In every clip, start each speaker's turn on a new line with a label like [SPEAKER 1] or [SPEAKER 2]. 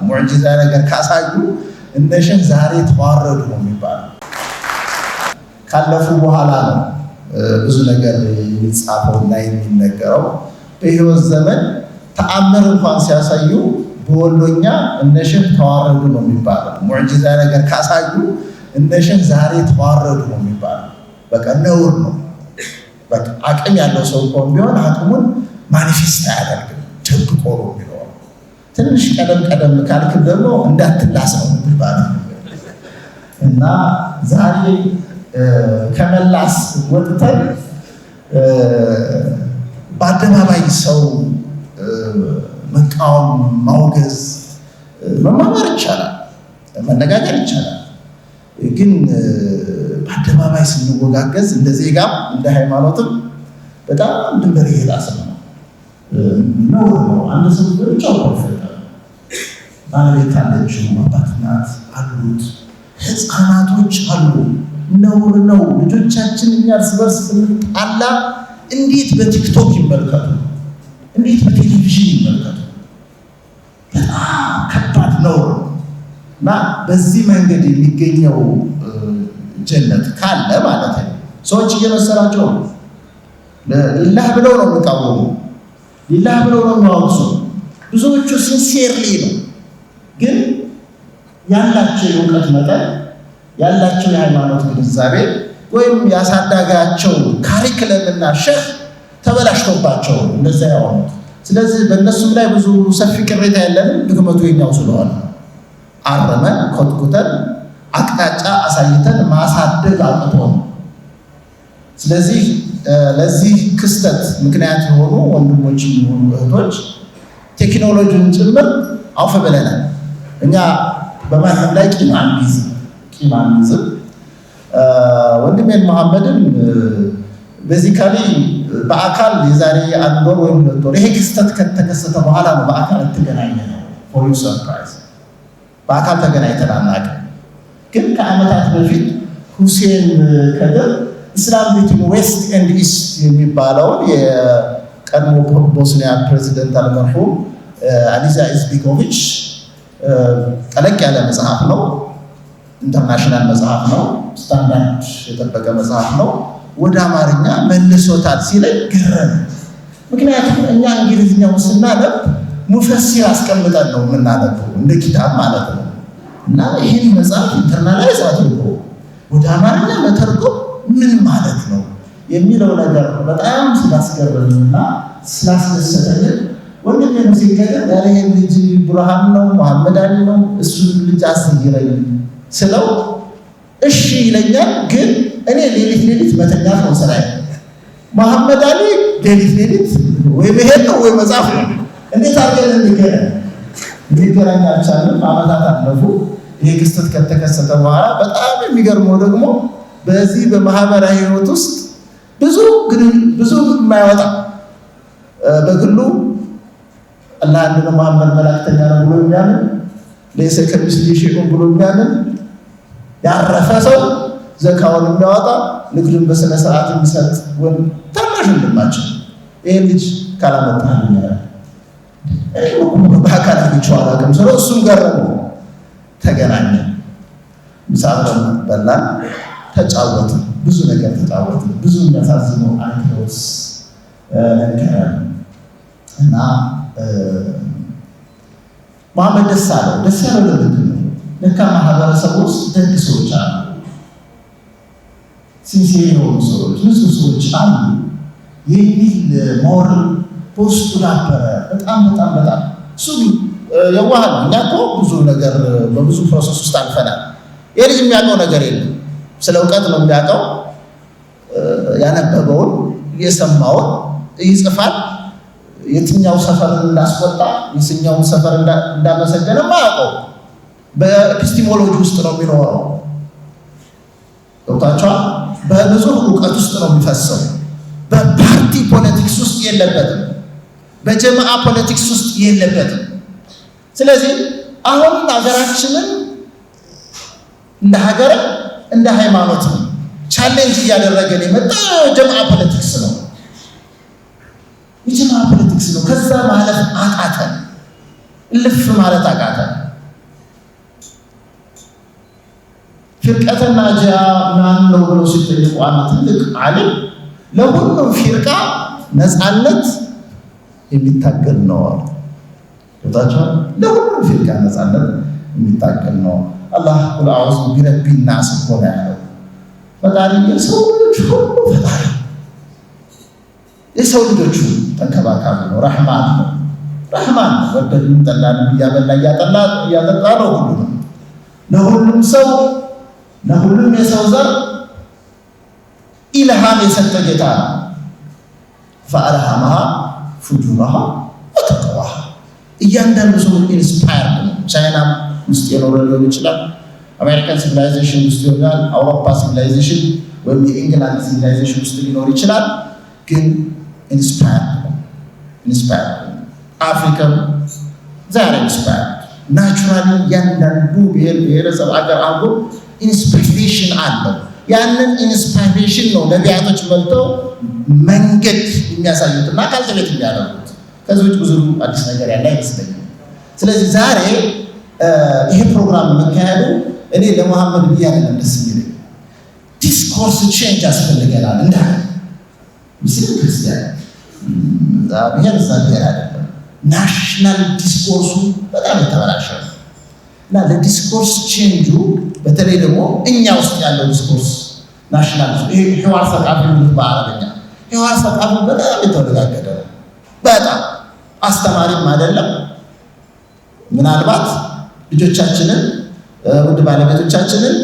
[SPEAKER 1] ሙዕጂዛ ነገር ካሳዩ እነሽን ዛሬ ተዋረዱ ነው የሚባለው። ካለፉ በኋላ ነው ብዙ ነገር የሚጻፈውና የሚነገረው። በህይወት ዘመን ተአምር እንኳን ሲያሳዩ በወሎኛ እነሽን ተዋረዱ ነው የሚባለው። ሙዕጂዛ ነገር ካሳዩ እነሽን ዛሬ ተዋረዱ ነው የሚባለው። በቃ ነውር ነው። በቃ አቅም ያለው ሰው እንኳን ቢሆን አቅሙን ማኒፌስት አያደርግም፣ ደብቆ ነው የሚኖረው። ትንሽ ቀደም ካልክ ደግሞ እንዳትላስ ነው የሚባለው። እና ዛሬ ከመላስ ወጥተን በአደባባይ ሰው መቃወም፣ ማውገዝ፣ መማማር ይቻላል፣ መነጋገር ይቻላል። ግን በአደባባይ ስንወጋገዝ እንደ ዜጋም እንደ ሃይማኖትም በጣም ድንበር እየጣሰ ነው። አንድ ሰው ብቻው ይፈታል። ባለቤት አለችው፣ አባት እናት አሉት፣ ህፃናቶች አሉ። ነውር ነው። ልጆቻችን እኛ እርስ በርስ ስንጣላ እንዴት በቲክቶክ ይመልከቱ፣ እንዴት በቴሌቪዥን ይመልከቱ። በጣም ከባድ ነው። እና በዚህ መንገድ የሚገኘው ጀነት ካለ ማለት ነው ሰዎች እየመሰላቸው ነው። ሊላህ ብለው ነው የሚቃወሙ፣ ሊላህ ብለው ነው የሚያወግዙ። ብዙዎቹ ሲንሲየርሊ ነው፣ ግን ያላቸው የእውቀት መጠን ያላቸው የሃይማኖት ግንዛቤ ወይም ያሳዳጋቸው ካሪክለምና ሸህ ተበላሽቶባቸው እንደዛ ያወሩት። ስለዚህ በእነሱም ላይ ብዙ ሰፊ ቅሬታ የለንም፣ ድክመቱ የኛው ስለሆነ አረመን ኮትኩተን አቅጣጫ አሳይተን ማሳደግ አቅቶን። ስለዚህ ለዚህ ክስተት ምክንያት የሆኑ ወንድሞች የሆኑ እህቶች ቴክኖሎጂን ጭምር አውፈ ብለናል። እኛ በማንም ላይ ቂም አንይዝም። ወንድሜን መሐመድን ቤዚካሊ በአካል የዛሬ 1 ወር ወይም 2 ወር ይሄ ክስተት ከተከሰተ በኋላ ነው በአካል ተገናኘነው። ፎር ዩ ሰርፕራይዝ በአካል ተገናኝተን አናውቅም። ግን ከዓመታት በፊት ሁሴን ከድር ኢስላም ቢትዊን ዌስት ኤንድ ኢስት የሚባለውን የቀድሞ ቦስኒያ ፕሬዚደንት አልመርሁም አሊዛ ኢዝቢጎቪች ጠለቅ ያለ መጽሐፍ ነው። ኢንተርናሽናል መጽሐፍ ነው። ስታንዳርድ የጠበቀ መጽሐፍ ነው። ወደ አማርኛ መልሶታል ሲለኝ ገረመ። ምክንያቱም እኛ እንግሊዝኛውን ስናነብ ሙፈሲር አስቀምጠን ነው የምናነበው እንደ ኪታብ ማለት ነው። እና ይህን መጽሐፍ ኢንተርናላይዝ አድርጎ ወደ አማርኛ መተርጎም ምን ማለት ነው የሚለው ነገር በጣም ስላስገረመኝና ስላስደሰተኝ ወንድሜ ሙሴ ከድር ያለህን ልጅ ብርሃን ነው መሐመድ አሊ ነው እሱን ልጅ አስይረኝ ስለው እሺ ይለኛል። ግን እኔ ሌሊት መተኛት ነው ስራዬ። መሐመድ አሊ ሌሊት ወይ መሄድ ነው ወይ መጽሐፍ ነው። እንዴት አድርገን እንገናኝ አልቻልንም። ዓመታት አለፉ። ይሄ ክስተት ከተከሰተ በኋላ በጣም የሚገርመው ደግሞ በዚህ በማህበራዊ ህይወት ውስጥ ብዙ የማይወጣ በግሉ አላህ አንድ ነው፣ መሐመድ መልእክተኛ ነው ብሎ የሚያምን ለይሰ ከሚስሊሂ ሸይኡን ብሎ የሚያምን ያረፈ ሰው ዘካውን የሚያወጣ ንግዱን በስነ ስርዓት የሚሰጥ ታናሽ ወንድማችን ይሄን ልጅ ካላመጣልኝ በአካል አግኝቼው አላውቅም ስለው እሱም ገረመው። ተገናኘን፣ ምሳ በላን፣ ተጫወትን፣ ብዙ ነገር ተጫወትን። ብዙ የሚያሳዝነው አንክሮስ ነገረን እና መሐመድ ደስ ያለው ለምንድን ነው? ለካ ማህበረሰብ ውስጥ ደግ ሰዎች አሉ፣ ሲንሲየር የሆኑ ሰዎች፣ ንጹህ ሰዎች አሉ የሚል ሞራል በውስጡ ነበረ። በጣም እሱ የዋህ ነው። እኛ እኮ ብዙ ነገር በብዙ ፕሮሰስ ውስጥ አልፈናል። ይህ ልጅ የሚያውቀው ነገር የለም። ስለ እውቀት ነው የሚያውቀው። ያነበበውን የሰማውን ይጽፋል። የትኛው ሰፈር እንዳስቆጣ የትኛው ሰፈር እንዳመሰገነ ማያውቀው በኤፒስቲሞሎጂ ውስጥ ነው የሚኖረው። ገብታችኋል? በንጹህ እውቀት ውስጥ ነው የሚፈሰው። በፓርቲ ፖለቲክስ ውስጥ የለበትም። በጀማዓ ፖለቲክስ ውስጥ የለበትም። ስለዚህ አሁን ሀገራችንን እንደ ሀገር እንደ ሃይማኖት ቻሌንጅ እያደረገን የመጣ ጀማዓ ፖለቲክስ ነው። የጀማዓ ፖለቲክስ ነው። ከዛ ማለት አቃተን፣ እልፍ ማለት አቃተን። ፍርቀትና ጃ ማን ነው ብለው ሲጠይቁ አንድ ትልቅ ዓለም ለሁሉም ፊርቃ ነፃነት የሚታገል ነው ወጣቸው ለሁሉም ፊርቃ ነፃነት የሚታገል ነው አላህ ቁል አዑዙ ቢረቢ الناس ሆነ ያለው ፈጣሪ የሰው ልጅ ሁሉ ፈጣሪ የሰው ልጆች ተንከባካቢ ነው ረህማን ነው ወደድንም ጠላንም ያበላ ያጠጣ ነው ለሁሉም ሰው ለሁሉም የሰው ዘር ኢልሃም የሰጠ ጌታ ነው فألهمها فجورها وتقواها እያንዳንዱ ሰው ኢንስፓየርድ ነው ቻይና ውስጥ የኖረ ሊሆን ይችላል አሜሪካን ሲቪላይዜሽን ውስጥ ይሆናል አውሮፓ ሲቪላይዜሽን ወይም የእንግላንድ ሲቪላይዜሽን ውስጥ ሊኖር ይችላል ግን ኢንስፓየርድ አፍሪካን ዛሬ ኢንስፓየርድ ናቹራሊ ያንዳንዱ ብሔረሰብ አገር አንዱ ኢንስፓይሬሽን አለው ያንን ኢንስፓይሬሽን ነው ነቢያቶች መልተው መንገድ የሚያሳዩትና ካልተቤት የሚያደርጉት ከዚህ ውጭ ብዙ አዲስ ነገር ያለ አይመስለኝም ስለዚህ ዛሬ ይሄ ፕሮግራም መካሄዱ እኔ ለሙሐመድ ቢያለን ደስ የሚለኝ ዲስኮርስ ቼንጅ ያስፈልገናል እንደ ሙስሊም ክርስቲያን ዛሬ አይደለም ናሽናል ዲስኮርሱ በጣም የተበላሸ እና ለዲስኮርስ ቼንጁ በተለይ ደግሞ እኛ ውስጥ ያለው ዲስኮርስ ናሽናል ይሄ ህዋር ሰቃፊ ነው በአረበኛ ህዋር ሰቃፊ በጣም የተወለጋገደ በጣም አስተማሪም አይደለም ምናልባት ልጆቻችንን ወደ ባለቤቶቻችንን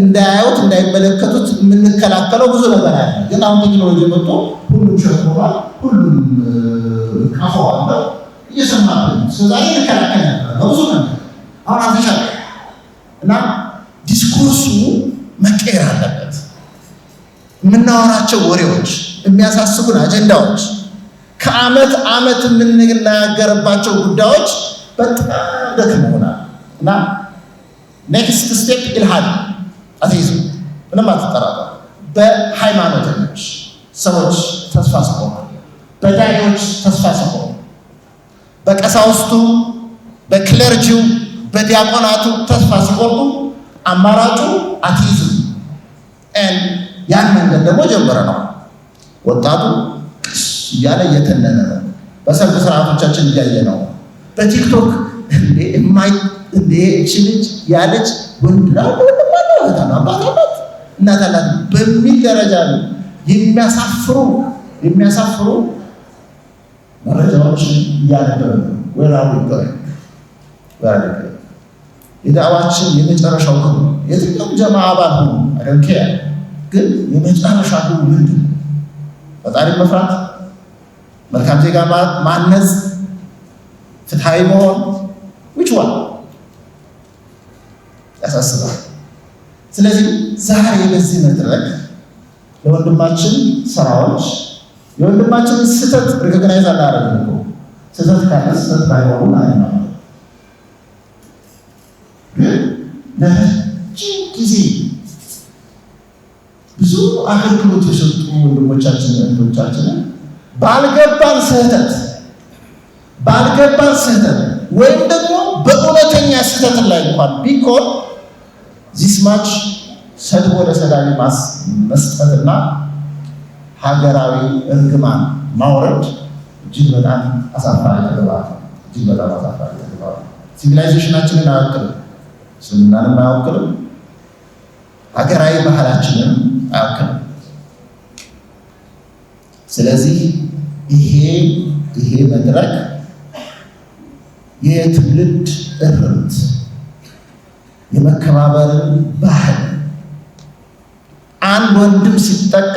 [SPEAKER 1] እንዳያዩት እንዳይመለከቱት የምንከላከለው ብዙ ነገር አለ ግን አሁን ቴክኖሎጂ መጥቶ ሁሉም ሸርቷል ሁሉም ካፈዋል እየሰማን ስለዚህ እንከላከላለን ብዙ ነገር አሁን አትሻለ እና ዲስኮርሱ መቀየር አለበት የምናወራቸው ወሬዎች የሚያሳስቡን አጀንዳዎች ከአመት አመት የምንናገርባቸው ጉዳዮች በጣም ደክመውናል እና ኔክስት ስቴፕ ኢልሃድ አቴይዝም ምንም አትጠራጠሩ በሃይማኖተኞች ሰዎች ተስፋ ሲቆሙ በዳኞች ተስፋ ሲቆሙ በቀሳውስቱ በክለርጂው በዲያቆናቱ ተስፋ ሲቆርጡ አማራጩ አቴይዝም ያን መንገድ ደግሞ ጀመረ ነው ወጣቱ እያለ እየተነነ ነው በሰርግ ስርዓቶቻችን እያየ ነው በቲክቶክ እንዴ እቺ ያለች ወንድና ወንድና አባታት እናታላት በሚል ደረጃ የሚያሳፍሩ መረጃዎች እያነበሩ ወራው ይገኛል የዳዋችን የመጨረሻው ነው የትኛው ጀማዓ አባል ነው አደንከያ ግን የመጨረሻው ምንድን ነው ፈጣሪ መፍራት መልካም ዜጋ ማነጽ ፍትሃዊ መሆን which one ያሳስባል ስለዚህ ዛሬ በዚህ መድረክ ለወንድማችን ስራዎች የወንድማችን ስህተት ሪኮግናይዝ አላደረግን ነው ስህተት ካለ ስህተት ባይሆን አይደለም ጊዜ ብዙ አገልግሎት የሰጡ ወንድሞቻችን እህቶቻችን ባልገባን ስህተት ወይም ደግሞ በእውነተኛ ስህተት ላይ እንኳን ቢኮን this much ሰድቦ ለሰዳቢ መስጠትና ሀገራዊ እርግማን ማውረድ እጅግ በጣም አሳፋሪ ተግባር ሲቪላይዜሽናችንን አያውቅም ስምናንም አያውቅም ሀገራዊ ባህላችንን አያውቅም ስለዚህ ይሄ መድረክ የትውልድ እርምት የመከባበርን ባህል አንድ ወንድም ሲጠቃ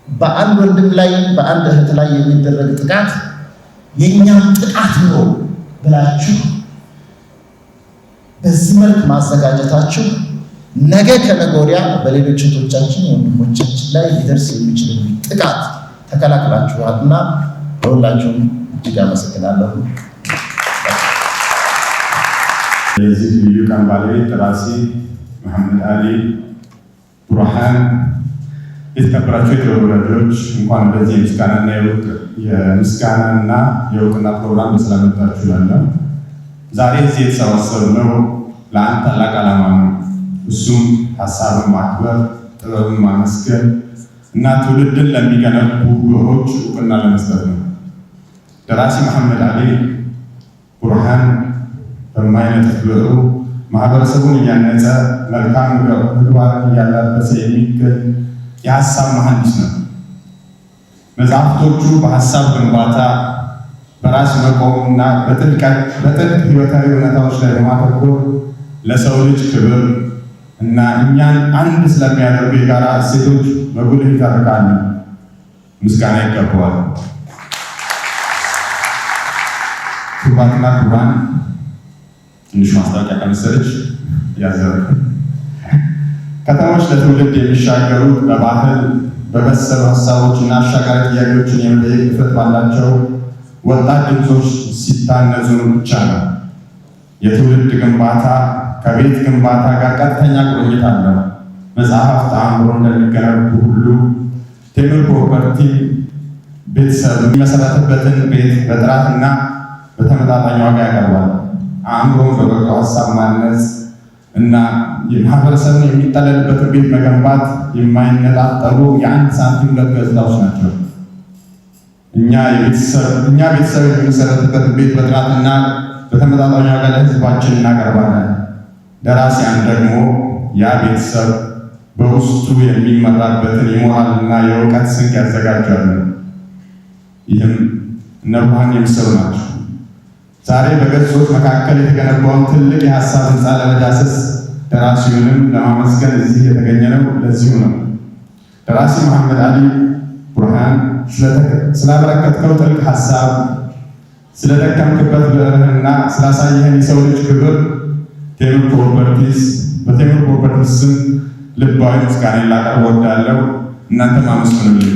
[SPEAKER 1] በአንድ ወንድም ላይ በአንድ እህት ላይ የሚደረግ ጥቃት የኛም ጥቃት ነው ብላችሁ በዚህ መልክ ማዘጋጀታችሁ ነገ ከነገ ወዲያ በሌሎች እህቶቻችን ወንድሞቻችን ላይ ሊደርስ የሚችል ጥቃት ተከላክላችኋልና ለሁላችሁም እጅግ አመሰግናለሁ።
[SPEAKER 2] የዚህ ልዩ ቀን ባለቤት ራሲ መሐመድ አሊ ቡርሃን፣ የተከበራችሁ የጥበብ ወዳጆች እንኳን በዚህ የምስጋናና የእውቅና ፕሮግራም ስለመጣችሁ ያለው ዛሬ እዚህ የተሰባሰብነው ለአንድ ታላቅ ዓላማ ነው። እሱም ሀሳብን ማክበር፣ ጥበብን ማመስገን እና ትውልድን ለሚገነቡ ብዕሮች እውቅና ለመስጠት ነው። ደራሲ መሐመድ አሊ ቡርሃን በማይነጥፍ ብዕሩ ማህበረሰቡን እያነጸ መልካም ምግባርን እያላበሰ የሚገኝ የሀሳብ መሐንዲስ ነው። መጽሐፍቶቹ በሀሳብ ግንባታ፣ በራስ መቆምና በጥልቅ ህይወታዊ እውነታዎች ላይ በማተኮር ለሰው ልጅ ክብር እና እኛን አንድ ስለሚያደርጉ የጋራ እሴቶች በጉልህ ይተርካሉ። ምስጋና ይገባዋል። ክቡራትና ክቡራን፣ ትንሽ ማስታወቂያ ከመሰለች ያዘር ከተሞች ለትውልድ የሚሻገሩት በባህል በበሰሉ ሀሳቦች እና አሻጋሪ ጥያቄዎችን የመጠየቅ ድፍረት ባላቸው ወጣት ድምፆች ሲታነጹ ብቻ ነው። የትውልድ ግንባታ ከቤት ግንባታ ጋር ቀጥተኛ ቁርኝት አለው። መጽሐፍት አእምሮ እንደሚገነቡ ሁሉ ቴምር ፕሮፐርቲ ቤተሰብ የሚመሰረትበትን ቤት በጥራትና በተመጣጣኝ ዋጋ ያቀርባል። አእምሮን በበጎ ሀሳብ ማነጽ እና የማህበረሰብን የሚጠለልበትን ቤት መገንባት የማይነጣጠሉ የአንድ ሳንቲም ሁለት ገጽታዎች ናቸው። እኛ ቤተሰብ የሚመሰረትበትን ቤት በጥራትና በተመጣጣኝ ዋጋ ለህዝባችን እናቀርባለን። ደራሲያን ደግሞ ያ ቤተሰብ በውስጡ የሚመራበትን የሞራልና የእውቀት ስንቅ ያዘጋጃሉ። ይህም እነ ቡርሃን የሚሰሩ ናቸው። ዛሬ በገጾች መካከል የተገነባውን ትልቅ የሀሳብ ህንፃ ለመዳሰስ ደራሲውንም ለማመስገን እዚህ የተገኘነው ለዚሁ ነው። ደራሲ መሐመድ አሊ ቡርሃን ስላበረከትከው ጥልቅ ሀሳብ፣ ስለደከምክበት ብዕርህና ስላሳየህን የሰው ልጅ ክብር በቴምር ፕሮፐርቲስ ስም ልባዊ ምስጋና ላቀርብ እወዳለሁ። እናንተም አመስግኑልኝ።